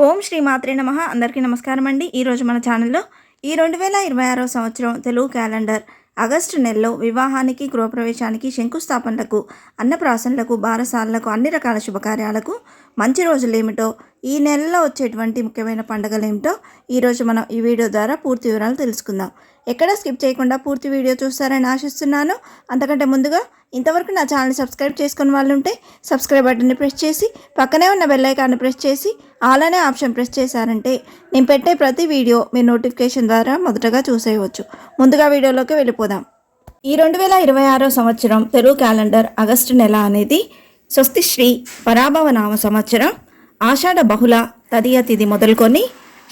ఓం శ్రీ మాత్రే నమః. అందరికీ నమస్కారం అండి. ఈరోజు మన ఛానల్లో ఈ 2026 సంవత్సరం తెలుగు క్యాలెండర్ ఆగస్టు నెలలో వివాహానికి, గృహప్రవేశానికి, శంకుస్థాపనలకు, అన్నప్రాసనలకు, బారసాలకు, అన్ని రకాల శుభకార్యాలకు మంచి రోజులు ఏమిటో, ఈ నెలలో వచ్చేటువంటి ముఖ్యమైన పండుగలు ఏమిటో ఈరోజు మనం ఈ వీడియో ద్వారా పూర్తి వివరాలు తెలుసుకుందాం. ఎక్కడ స్కిప్ చేయకుండా పూర్తి వీడియో చూస్తారని ఆశిస్తున్నాను. అంతకంటే ముందుగా ఇంతవరకు నా ఛానల్ని సబ్స్క్రైబ్ చేసుకున్న వాళ్ళు ఉంటే సబ్స్క్రైబ్ బటన్ని ప్రెస్ చేసి పక్కనే ఉన్న బెల్ ఐకాన్ని ప్రెస్ చేసి ఆల్ అనే ఆప్షన్ ప్రెస్ చేశారంటే నేను పెట్టే ప్రతి వీడియో మీ నోటిఫికేషన్ ద్వారా మొదటగా చూసేయవచ్చు. ముందుగా వీడియోలోకి వెళ్ళిపోదాం. ఈ 2026 సంవత్సరం తెలుగు క్యాలెండర్ ఆగస్టు నెల అనేది స్వస్తి శ్రీ పరాభవ నామ సంవత్సరం ఆషాఢ బహుళ తదియ తిథి మొదలుకొని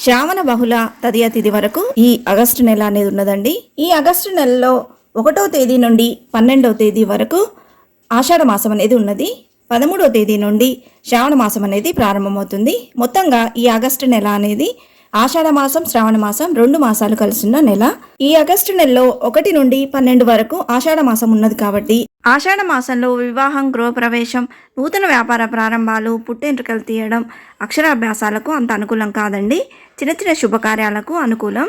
శ్రావణ బహుళ తదియ తిథి వరకు ఈ ఆగస్టు నెల అనేది ఉన్నదండి. ఈ ఆగస్టు నెలలో 1వ తేదీ నుండి 12వ తేదీ వరకు ఆషాఢ మాసం అనేది ఉన్నది. 13వ తేదీ నుండి శ్రావణ మాసం అనేది ప్రారంభమవుతుంది. మొత్తంగా ఈ ఆగస్టు నెల అనేది ఆషాఢ మాసం, శ్రావణ మాసం 2 మాసాలు కలిసిన నెల. ఈ ఆగస్టు నెలలో 1 నుండి 12 వరకు ఆషాఢ మాసం ఉన్నది కాబట్టి ఆషాఢ మాసంలో వివాహం, గృహప్రవేశం, నూతన వ్యాపార ప్రారంభాలు, పుట్టెంట్రుకలు తీయడం, అక్షరాభ్యాసాలకు అంత అనుకూలం కాదండి. చిన్న చిన్న శుభకార్యాలకు అనుకూలం.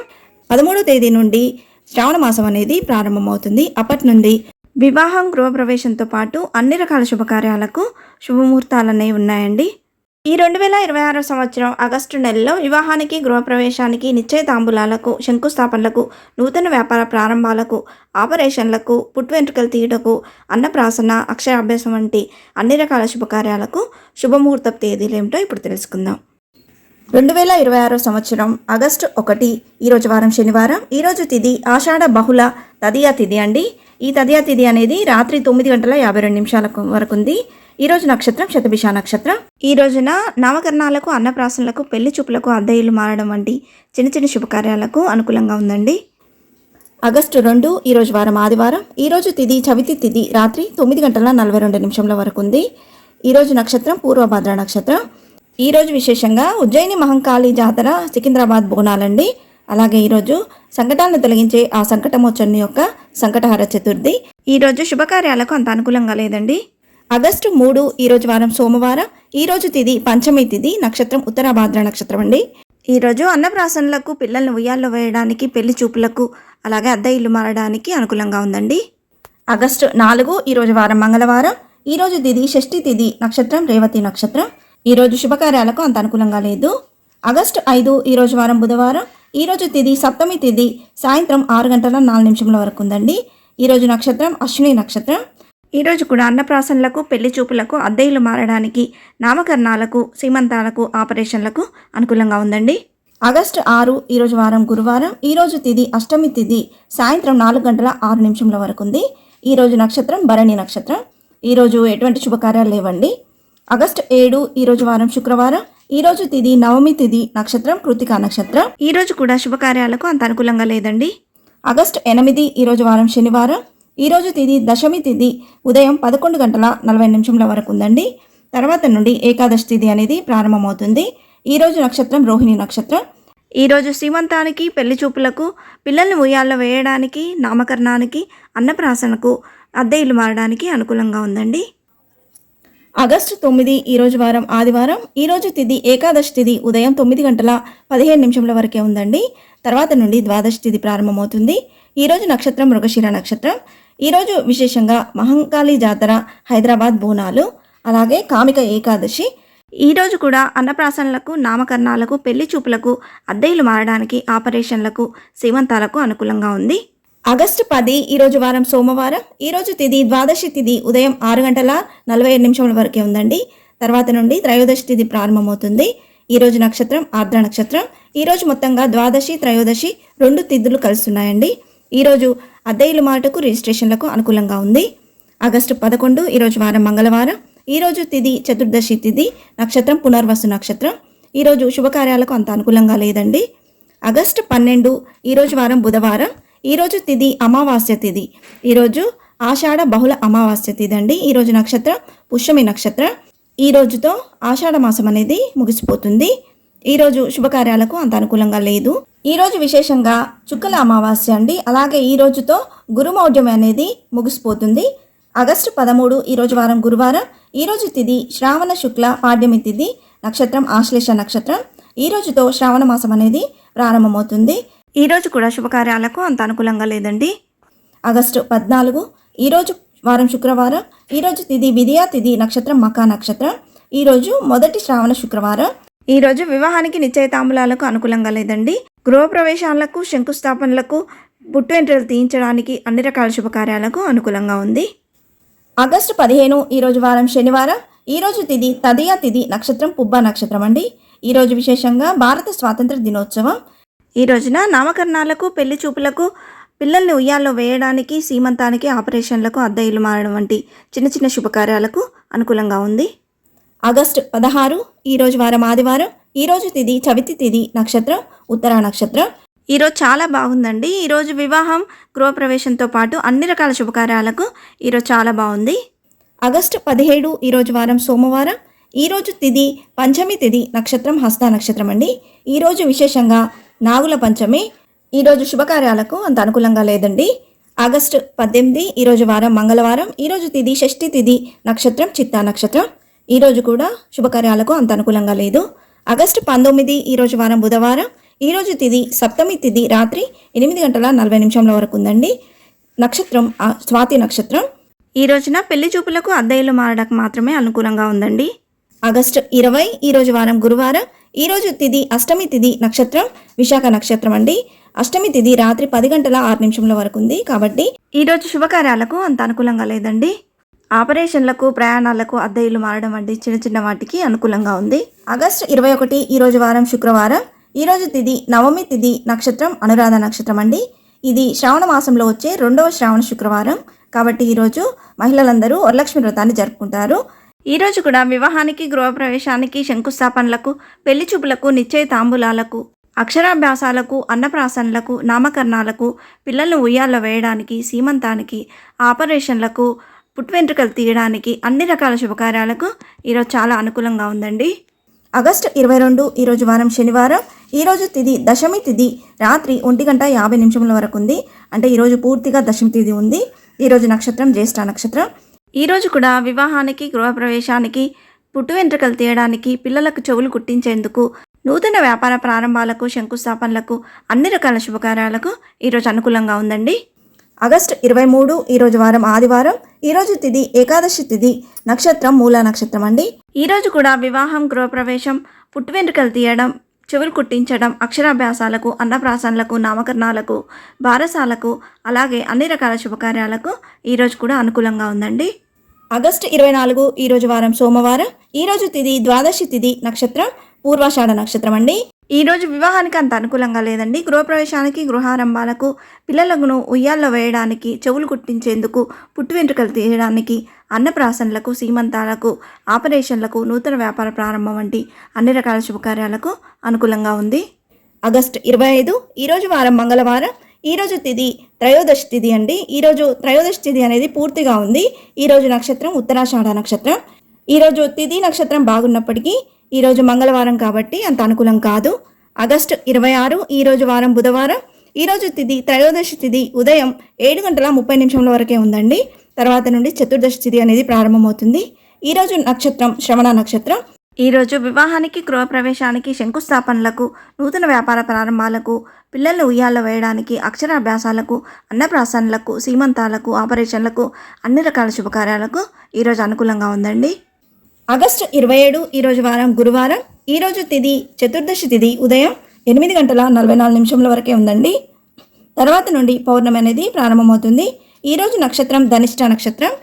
13వ తేదీ నుండి శ్రావణ మాసం అనేది ప్రారంభమవుతుంది. అప్పటి నుండి వివాహం, గృహప్రవేశంతో పాటు అన్ని రకాల శుభకార్యాలకు శుభముహూర్తాలు అనేవి ఉన్నాయండి. ఈ 2026 సంవత్సరం ఆగస్టు నెలలో వివాహానికి, గృహప్రవేశానికి, నిశ్చయతాంబూలాలకు, శంకుస్థాపనలకు, నూతన వ్యాపార ప్రారంభాలకు, ఆపరేషన్లకు, పుట్టువెంట్రుకలు తీయటకు, అన్నప్రాసన, అక్షరాభ్యాసం వంటి అన్ని రకాల శుభకార్యాలకు శుభముహూర్త తేదీలు ఏమిటో ఇప్పుడు తెలుసుకుందాం. 2026 సంవత్సరం ఆగస్టు 1 ఈరోజు వారం శనివారం. ఈరోజు తిథి ఆషాఢ బహుళ తదియ తిథి అండి. ఈ తదియ తిథి అనేది రాత్రి 9:52 వరకు ఉంది. ఈరోజు నక్షత్రం శతభిష నక్షత్రం. ఈ రోజున నామకరణాలకు, అన్నప్రాసనలకు, పెళ్లి చూపులకు, అద్దె ఇల్లు మారడం వంటి చిన్న చిన్న శుభకార్యాలకు అనుకూలంగా ఉందండి. ఆగస్టు 2 ఈరోజు వారం ఆదివారం. ఈరోజు తిథి చవితి తిథి రాత్రి 9:42 వరకు ఉంది. ఈరోజు నక్షత్రం పూర్వభద్ర నక్షత్రం. ఈరోజు విశేషంగా ఉజ్జయిని మహంకాళి జాతర, సికింద్రాబాద్ బోనాలండి. అలాగే ఈరోజు సంకటాలను తొలగించే ఆ సంకటమోచని యొక్క సంకటహర చతుర్థి. ఈరోజు శుభకార్యాలకు అంత అనుకూలంగా లేదండి. ఆగస్టు 3 ఈరోజు వారం సోమవారం. ఈరోజు తిథి పంచమి తిథి, నక్షత్రం ఉత్తరాభాద్ర నక్షత్రం అండి. ఈరోజు అన్నప్రాసనలకు, పిల్లల్ని ఉయ్యాల్లో వేయడానికి, పెళ్లి చూపులకు, అలాగే అద్దె ఇల్లు మారడానికి అనుకూలంగా ఉందండి. ఆగస్టు 4 ఈరోజు వారం మంగళవారం. ఈరోజు తిథి షష్ఠి తిథి, నక్షత్రం రేవతి నక్షత్రం. ఈరోజు శుభకార్యాలకు అంత అనుకూలంగా లేదు. ఆగస్టు 5 ఈరోజు వారం బుధవారం. ఈరోజు తిథి సప్తమి తిథి సాయంత్రం 6:04 వరకు ఉందండి. ఈరోజు నక్షత్రం అశ్విని నక్షత్రం. ఈరోజు కూడా అన్నప్రాసనలకు, పెళ్లి చూపులకు, అద్దె ఇల్లు మారడానికి, నామకరణాలకు, సీమంతాలకు, ఆపరేషన్లకు అనుకూలంగా ఉందండి. ఆగస్టు 6 ఈరోజు వారం గురువారం. ఈరోజు తిథి అష్టమి తిథి సాయంత్రం 4:06 వరకు ఉంది. ఈరోజు నక్షత్రం భరణి నక్షత్రం. ఈరోజు ఎటువంటి శుభకార్యాలు లేవండి. ఆగస్టు 7 ఈరోజు వారం శుక్రవారం. ఈరోజు తిథి నవమి తిథి, నక్షత్రం కృతికా నక్షత్రం. ఈరోజు కూడా శుభకార్యాలకు అంత అనుకూలంగా లేదండి. ఆగస్టు 8 ఈరోజు వారం శనివారం. ఈరోజు తిథి దశమి తిథి ఉదయం 11:40 వరకు ఉందండి. తర్వాత నుండి ఏకాదశి తిథి అనేది ప్రారంభమవుతుంది. ఈరోజు నక్షత్రం రోహిణి నక్షత్రం. ఈరోజు సీమంతానికి, పెళ్లి చూపులకు, పిల్లల్ని ఉయ్యాల్లో వేయడానికి, నామకరణానికి, అన్నప్రాసనకు, అద్దె ఇల్లు మారడానికి అనుకూలంగా ఉందండి. ఆగస్టు 9 ఈరోజు వారం ఆదివారం. ఈరోజు తిథి ఏకాదశి తిథి ఉదయం 9:15 వరకే ఉందండి. తర్వాత నుండి ద్వాదశి తిథి ప్రారంభమవుతుంది. ఈరోజు నక్షత్రం మృగశిర నక్షత్రం. ఈరోజు విశేషంగా మహంకాళి జాతర, హైదరాబాద్ బోనాలు, అలాగే కామిక ఏకాదశి. ఈరోజు కూడా అన్నప్రాసనలకు, నామకరణాలకు, పెళ్లి చూపులకు, అద్దె ఇల్లు మారడానికి, ఆపరేషన్లకు, సీమంతాలకు అనుకూలంగా ఉంది. ఆగస్టు 10 ఈరోజు వారం సోమవారం. ఈరోజు తిథి ద్వాదశి తిథి ఉదయం 6:45 వరకే ఉందండి. తర్వాత నుండి త్రయోదశి తిథి ప్రారంభమవుతుంది. ఈరోజు నక్షత్రం ఆర్ద్ర నక్షత్రం. ఈరోజు మొత్తంగా ద్వాదశి, త్రయోదశి 2 తిథులు కలుస్తున్నాయండి. ఈరోజు అద్దె ఇల్లు మాటకు, రిజిస్ట్రేషన్లకు అనుకూలంగా ఉంది. ఆగస్టు 11 ఈరోజు వారం మంగళవారం. ఈరోజు తిథి చతుర్దశి తిథి, నక్షత్రం పునర్వసు నక్షత్రం. ఈరోజు శుభకార్యాలకు అంత అనుకూలంగా లేదండి. ఆగస్టు 12 ఈరోజు వారం బుధవారం. ఈరోజు తిథి అమావాస్య తిథి. ఈరోజు ఆషాఢ బహుళ అమావాస్య తిథి అండి. ఈరోజు నక్షత్రం పుష్యమి నక్షత్రం. ఈ రోజుతో ఆషాఢ మాసం అనేది ముగిసిపోతుంది. ఈరోజు శుభకార్యాలకు అంత అనుకూలంగా లేదు. ఈరోజు విశేషంగా చుక్కల అమావాస్య అండి. అలాగే ఈ రోజుతో గురుమౌఢ్యం అనేది ముగిసిపోతుంది. ఆగస్టు 13 ఈరోజు వారం గురువారం. ఈరోజు తిథి శ్రావణ శుక్ల పాడ్యమి తిథి, నక్షత్రం ఆశ్లేష నక్షత్రం. ఈ రోజుతో శ్రావణ మాసం అనేది ప్రారంభమవుతుంది. ఈరోజు కూడా శుభకార్యాలకు అంత అనుకూలంగా లేదండి. ఆగస్టు 14 ఈరోజు వారం శుక్రవారం. ఈరోజు తిథి విధియ తిథి, నక్షత్రం మకా నక్షత్రం. ఈరోజు మొదటి శ్రావణ శుక్రవారం. ఈరోజు వివాహానికి నిశ్చయితాంబులాలకు అనుకూలంగా లేదండి. గృహప్రవేశాలకు, శంకుస్థాపనలకు, పుట్టు వెంట్రుకలు తీయించడానికి, అన్ని రకాల శుభకార్యాలకు అనుకూలంగా ఉంది. ఆగస్టు 15 ఈరోజు వారం శనివారం. ఈరోజు తిథి తదియ తిథి, నక్షత్రం పుబ్బ నక్షత్రం అండి. ఈరోజు విశేషంగా భారత స్వాతంత్ర దినోత్సవం. ఈ రోజున నామకరణాలకు, పెళ్లి చూపులకు, పిల్లల్ని ఉయ్యాల్లో వేయడానికి, సీమంతానికి, ఆపరేషన్లకు, అద్దె ఇల్లు మారడం వంటి చిన్న చిన్న శుభకార్యాలకు అనుకూలంగా ఉంది. ఆగస్టు 16 ఈరోజు వారం ఆదివారం. ఈరోజు తిథి చవితి తిథి, నక్షత్రం ఉత్తరా నక్షత్రం. ఈరోజు చాలా బాగుందండి. ఈరోజు వివాహం, గృహప్రవేశంతో పాటు అన్ని రకాల శుభకార్యాలకు ఈరోజు చాలా బాగుంది. ఆగస్టు 17 ఈరోజు వారం సోమవారం. ఈరోజు తిథి పంచమి తిథి, నక్షత్రం హస్త నక్షత్రం అండి. ఈరోజు విశేషంగా నాగుల పంచమి. ఈరోజు శుభకార్యాలకు అంత అనుకూలంగా లేదండి. ఆగస్టు 18 ఈరోజు వారం మంగళవారం. ఈరోజు తిథి షష్ఠి తిథి, నక్షత్రం చిత్తా నక్షత్రం. ఈరోజు కూడా శుభకార్యాలకు అంత అనుకూలంగా లేదు. ఆగస్టు 19 ఈరోజు వారం బుధవారం. ఈరోజు తిథి సప్తమి తిథి, రాత్రి 8:40 వరకు ఉందండి. నక్షత్రం స్వాతి నక్షత్రం. ఈ రోజున పెళ్లి చూపులకు, అద్దె ఇల్లు మారడానికి మాత్రమే అనుకూలంగా ఉందండి. ఆగస్టు 20 ఈరోజు వారం గురువారం. ఈరోజు తిథి అష్టమి తిథి, నక్షత్రం విశాఖ నక్షత్రం అండి. అష్టమి తిథి రాత్రి 10:06 వరకు ఉంది. కాబట్టి ఈరోజు శుభకార్యాలకు అంత అనుకూలంగా లేదండి. ఆపరేషన్లకు, ప్రయాణాలకు, అద్దె ఇల్లు మారడం వంటి చిన్న చిన్న వాటికి అనుకూలంగా ఉంది. ఆగస్టు 21 ఈరోజు వారం శుక్రవారం. ఈరోజు తిథి నవమి తిథి, నక్షత్రం అనురాధ నక్షత్రం అండి. ఇది శ్రావణ మాసంలో వచ్చే 2వ శ్రావణ శుక్రవారం. కాబట్టి ఈరోజు మహిళలందరూ వరలక్ష్మి వ్రతాన్ని జరుపుకుంటారు. ఈరోజు కూడా వివాహానికి, గృహప్రవేశానికి, శంకుస్థాపనలకు, పెళ్లి చూపులకు, నిశ్చయ తాంబూలాలకు, అక్షరాభ్యాసాలకు, అన్నప్రాసనలకు, నామకరణాలకు, పిల్లలను ఉయ్యాల్లో వేయడానికి, సీమంతానికి, ఆపరేషన్లకు, పుట్టు వెంట్రుకలు తీయడానికి, అన్ని రకాల శుభకార్యాలకు ఈరోజు చాలా అనుకూలంగా ఉందండి. ఆగస్టు 22 ఈరోజు వారం శనివారం. ఈరోజు తిథి దశమి తిథి, రాత్రి 1:50 వరకు ఉంది. అంటే ఈరోజు పూర్తిగా దశమి తిథి ఉంది. ఈరోజు నక్షత్రం జ్యేష్ఠ నక్షత్రం. ఈరోజు కూడా వివాహానికి, గృహప్రవేశానికి, పుట్టు వెంట్రుకలు తీయడానికి, పిల్లలకు చెవులు కుట్టించేందుకు, నూతన వ్యాపార ప్రారంభాలకు, శంకుస్థాపనలకు, అన్ని రకాల శుభకార్యాలకు ఈరోజు అనుకూలంగా ఉందండి. ఆగస్టు 23 ఈరోజు వారం ఆదివారం. ఈరోజు తిథి ఏకాదశి తిథి, నక్షత్రం మూలా నక్షత్రం అండి. ఈరోజు కూడా వివాహం, గృహప్రవేశం, పుట్టు వెంట్రుకలు తీయడం, చెవులు కుట్టించడం, అక్షరాభ్యాసాలకు, అన్నప్రాసనలకు, నామకరణాలకు, బారసాలకు, అలాగే అన్ని రకాల శుభకార్యాలకు ఈరోజు కూడా అనుకూలంగా ఉందండి. ఆగస్టు 24 ఈరోజు వారం సోమవారం. ఈరోజు తిథి ద్వాదశి తిథి, నక్షత్రం పూర్వాషాఢ నక్షత్రం అండి. ఈరోజు వివాహానికి అంత అనుకూలంగా లేదండి. గృహప్రవేశానికి, గృహారంభాలకు, పిల్లలను ఉయ్యాల్లో వేయడానికి, చెవులు కుట్టించేందుకు, పుట్టు వెంట్రుకలు తీయడానికి, అన్నప్రాసనలకు, సీమంతాలకు, ఆపరేషన్లకు, నూతన వ్యాపార ప్రారంభం వంటి అన్ని రకాల శుభకార్యాలకు అనుకూలంగా ఉంది. ఆగస్టు 25 ఈరోజు వారం మంగళవారం. ఈరోజు తిథి త్రయోదశి తిథి అండి. ఈరోజు త్రయోదశి తిథి అనేది పూర్తిగా ఉంది. ఈరోజు నక్షత్రం ఉత్తరాషాఢ నక్షత్రం. ఈరోజు తిథి నక్షత్రం బాగున్నప్పటికీ ఈరోజు మంగళవారం కాబట్టి అంత అనుకూలం కాదు. ఆగస్టు 26 ఈరోజు వారం బుధవారం. ఈరోజు తిథి త్రయోదశి తిథి ఉదయం 7:30 వరకే ఉందండి. తర్వాత నుండి చతుర్దశి తిథి అనేది ప్రారంభమవుతుంది. ఈరోజు నక్షత్రం శ్రవణ నక్షత్రం. ఈరోజు వివాహానికి, గృహప్రవేశానికి, శంకుస్థాపనలకు, నూతన వ్యాపార ప్రారంభాలకు, పిల్లల్ని ఉయ్యాల్లో వేయడానికి, అక్షరాభ్యాసాలకు, అన్నప్రాసనలకు, సీమంతాలకు, ఆపరేషన్లకు, అన్ని రకాల శుభకార్యాలకు ఈరోజు అనుకూలంగా ఉందండి. ఆగస్టు 27 ఈరోజు వారం గురువారం. ఈరోజు తిథి చతుర్దశి తిథి ఉదయం 8:44 వరకే ఉందండి. తర్వాత నుండి పౌర్ణమి అనేది ప్రారంభమవుతుంది. ఈరోజు నక్షత్రం ధనిష్ట నక్షత్రం.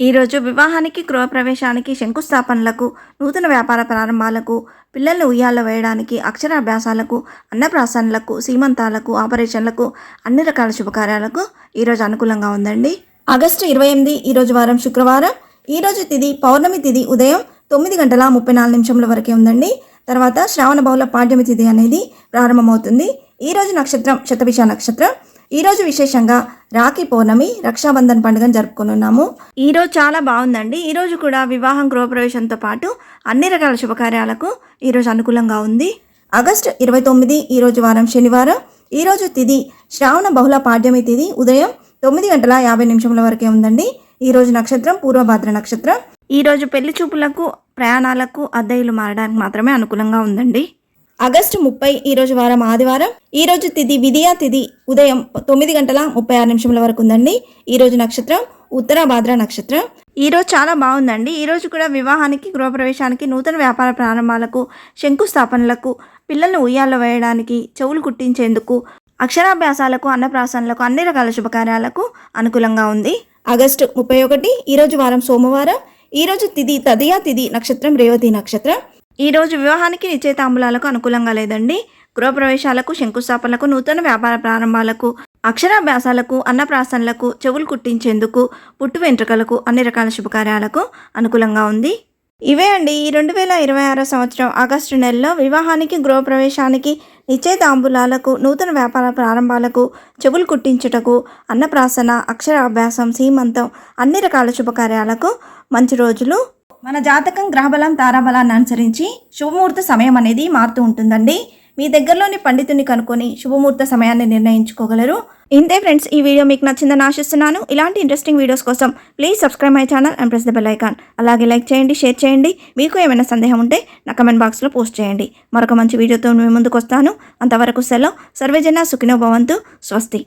ఈరోజు వివాహానికి, గృహప్రవేశానికి, శంకుస్థాపనలకు, నూతన వ్యాపార ప్రారంభాలకు, పిల్లల్ని ఉయ్యాల్లో వేయడానికి, అక్షరాభ్యాసాలకు, అన్నప్రాసనలకు, సీమంతాలకు, ఆపరేషన్లకు, అన్ని రకాల శుభకార్యాలకు ఈరోజు అనుకూలంగా ఉందండి. ఆగస్టు 28 ఈరోజు వారం శుక్రవారం. ఈరోజు తిథి పౌర్ణమి తిథి ఉదయం 9:34 వరకే ఉందండి. తర్వాత శ్రావణ బహుళ పాడ్యమి తిథి అనేది ప్రారంభమవుతుంది. ఈరోజు నక్షత్రం శతభిష నక్షత్రం. ఈరోజు విశేషంగా రాఖీ పౌర్ణమి, రక్షాబంధన్ పండుగను జరుపుకున్నాము. ఈరోజు చాలా బాగుందండి. ఈరోజు కూడా వివాహం, గృహప్రవేశంతో పాటు అన్ని రకాల శుభకార్యాలకు ఈరోజు అనుకూలంగా ఉంది. ఆగస్టు 29 ఈరోజు వారం శనివారం. ఈరోజు తిథి శ్రావణ బహుళ పాడ్యమి తిథి ఉదయం 9:50 వరకే ఉందండి. ఈరోజు నక్షత్రం పూర్వభాద్ర నక్షత్రం. ఈరోజు పెళ్లి చూపులకు, ప్రయాణాలకు, అద్దె ఇల్లు మారడానికి మాత్రమే అనుకూలంగా ఉందండి. ఆగస్టు 30 ఈరోజు వారం ఆదివారం. ఈరోజు తిథి విధియా తిథి ఉదయం 9:36 వరకు ఉందండి. ఈరోజు నక్షత్రం ఉత్తరాభాద్ర నక్షత్రం. ఈరోజు చాలా బాగుందండి. ఈరోజు కూడా వివాహానికి, గృహప్రవేశానికి, నూతన వ్యాపార ప్రారంభాలకు, శంకుస్థాపనలకు, పిల్లల్ని ఉయ్యాల్లో వేయడానికి, చెవులు కుట్టించేందుకు, అక్షరాభ్యాసాలకు, అన్నప్రాసనలకు, అన్ని రకాల శుభకార్యాలకు అనుకూలంగా ఉంది. ఆగస్టు 31 ఈరోజు వారం సోమవారం. ఈరోజు తిథి తదియా తిథి నక్షత్రం రేవతి నక్షత్రం. ఈరోజు వివాహానికి, నిశ్చయితాంబులాలకు అనుకూలంగా లేదండి. గృహప్రవేశాలకు, శంకుస్థాపనలకు, నూతన వ్యాపార ప్రారంభాలకు, అక్షరాభ్యాసాలకు, అన్నప్రాసనలకు, చెవులు కుట్టించేందుకు, పుట్టు వెంట్రుకలకు, అన్ని రకాల శుభకార్యాలకు అనుకూలంగా ఉంది. ఇవే అండి ఈ 2026 సంవత్సరం ఆగస్టు నెలలో వివాహానికి, గృహప్రవేశానికి, నిశ్చయితాంబులాలకు, నూతన వ్యాపార ప్రారంభాలకు, చెవులు కుట్టించుటకు, అన్నప్రాసన, అక్షరాభ్యాసం, సీమంతం, అన్ని రకాల శుభకార్యాలకు మంచి రోజులు. మన జాతకం, గ్రహబలం, తారాబలాన్ని అనుసరించి శుభముహూర్త సమయం అనేది మారుతూ ఉంటుందండి. మీ దగ్గరలోని పండితుని కనుక్కొని శుభముహూర్త సమయాన్ని నిర్ణయించుకోగలరు. ఇంతే ఫ్రెండ్స్, ఈ వీడియో మీకు నచ్చిందని ఆశిస్తున్నాను. ఇలాంటి ఇంట్రెస్టింగ్ వీడియోస్ కోసం please subscribe my channel and press the bell icon. అలాగే లైక్ చేయండి, షేర్ చేయండి. మీకు ఏమైనా సందేహం ఉంటే నా కమెంట్ బాక్స్లో పోస్ట్ చేయండి. మరొక మంచి వీడియోతో మీ ముందుకు వస్తాను. అంతవరకు సెలవు. సర్వేజన సుఖినో భవంతు. స్వస్తి.